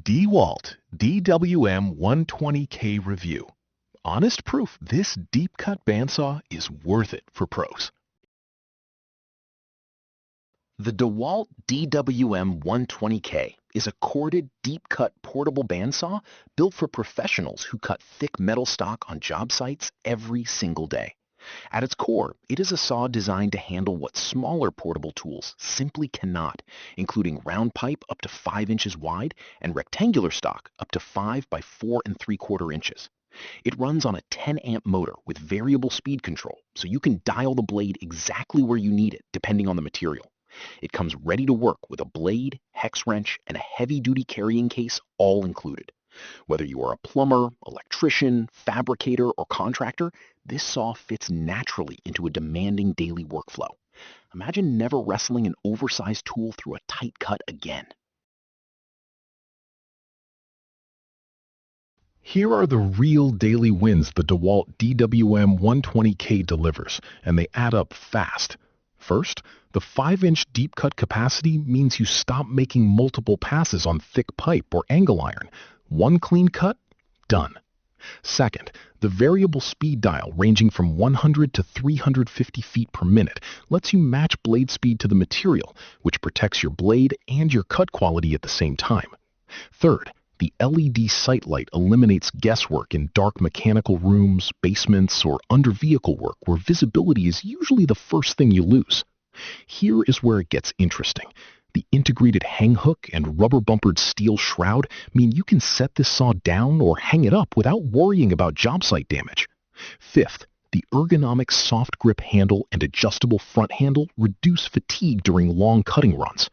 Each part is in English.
DEWALT DWM120K Review. Honest proof this deep cut bandsaw is worth it for pros. The DEWALT DWM120K is a corded, deep-cut portable bandsaw built for professionals who cut thick metal stock on job sites every single day. At its core, it is a saw designed to handle what smaller portable tools simply cannot, including round pipe up to 5 inches wide and rectangular stock up to 5 by 4 3/4 inches. It runs on a 10-amp motor with variable speed control, so you can dial the blade exactly where you need it depending on the material. It comes ready to work with a blade, hex wrench, and a heavy-duty carrying case all included. Whether you are a plumber, electrician, fabricator, or contractor, this saw fits naturally into a demanding daily workflow. Imagine never wrestling an oversized tool through a tight cut again. Here are the real daily wins the DEWALT DWM120K delivers, and they add up fast. First, the 5-inch deep cut capacity means you stop making multiple passes on thick pipe or angle iron. One clean cut, done. Second, the variable speed dial ranging from 100 to 350 feet per minute lets you match blade speed to the material, which protects your blade and your cut quality at the same time. Third, the LED sight light eliminates guesswork in dark mechanical rooms, basements, or under vehicle work where visibility is usually the first thing you lose. Here is where it gets interesting. The integrated hang hook and rubber-bumpered steel shroud mean you can set this saw down or hang it up without worrying about job site damage. Fifth, the ergonomic soft grip handle and adjustable front handle reduce fatigue during long cutting runs.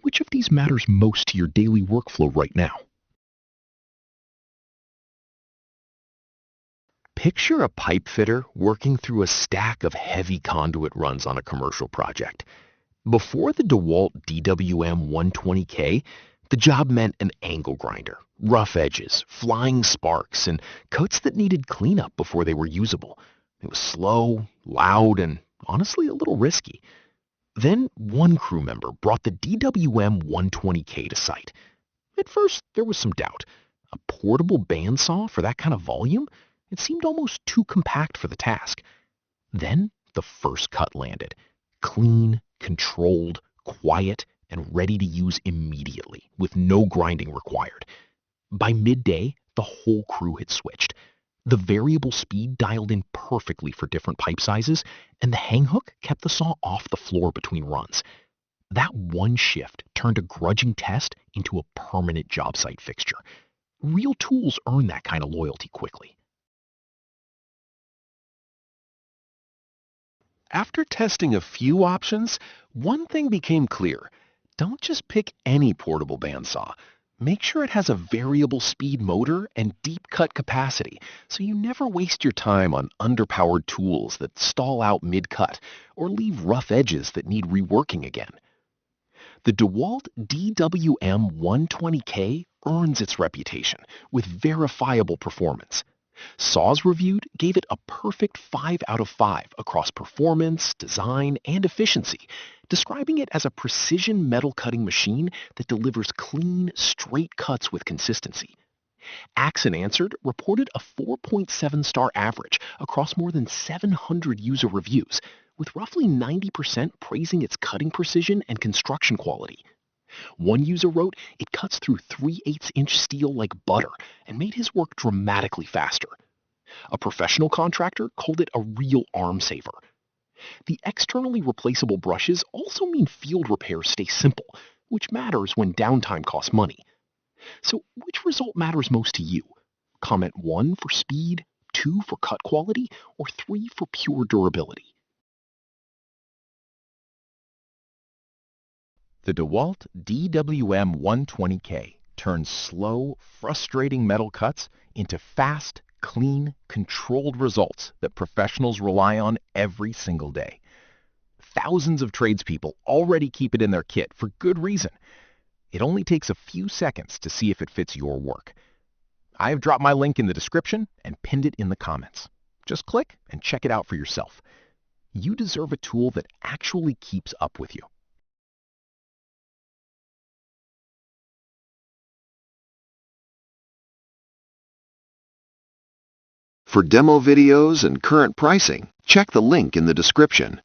Which of these matters most to your daily workflow right now? Picture a pipe fitter working through a stack of heavy conduit runs on a commercial project. Before the DEWALT DWM120K, the job meant an angle grinder, rough edges, flying sparks, and cuts that needed cleanup before they were usable. It was slow, loud, and honestly a little risky. Then one crew member brought the DWM120K to site. At first, there was some doubt. A portable bandsaw for that kind of volume? It seemed almost too compact for the task. Then the first cut landed. Clean, controlled, quiet, and ready to use immediately, with no grinding required. By midday, the whole crew had switched. The variable speed dialed in perfectly for different pipe sizes, and the hang hook kept the saw off the floor between runs. That one shift turned a grudging test into a permanent job site fixture. Real tools earn that kind of loyalty quickly. After testing a few options, one thing became clear. Don't just pick any portable bandsaw. Make sure it has a variable speed motor and deep cut capacity, so you never waste your time on underpowered tools that stall out mid-cut or leave rough edges that need reworking again. The DEWALT DWM120K earns its reputation with verifiable performance. Saws reviewed gave it a perfect 5 out of 5 across performance, design, and efficiency, describing it as a precision metal cutting machine that delivers clean, straight cuts with consistency. Axe and Answered reported a 4.7-star average across more than 700 user reviews, with roughly 90% praising its cutting precision and construction quality. One user wrote it cuts through 3/8-inch steel like butter and made his work dramatically faster. A professional contractor called it a real arm saver. The externally replaceable brushes also mean field repairs stay simple, which matters when downtime costs money. So which result matters most to you? Comment 1 for speed, 2 for cut quality, or 3 for pure durability. The DEWALT DWM120K turns slow, frustrating metal cuts into fast, clean, controlled results that professionals rely on every single day. Thousands of tradespeople already keep it in their kit for good reason. It only takes a few seconds to see if it fits your work. I have dropped my link in the description and pinned it in the comments. Just click and check it out for yourself. You deserve a tool that actually keeps up with you. For demo videos and current pricing, check the link in the description.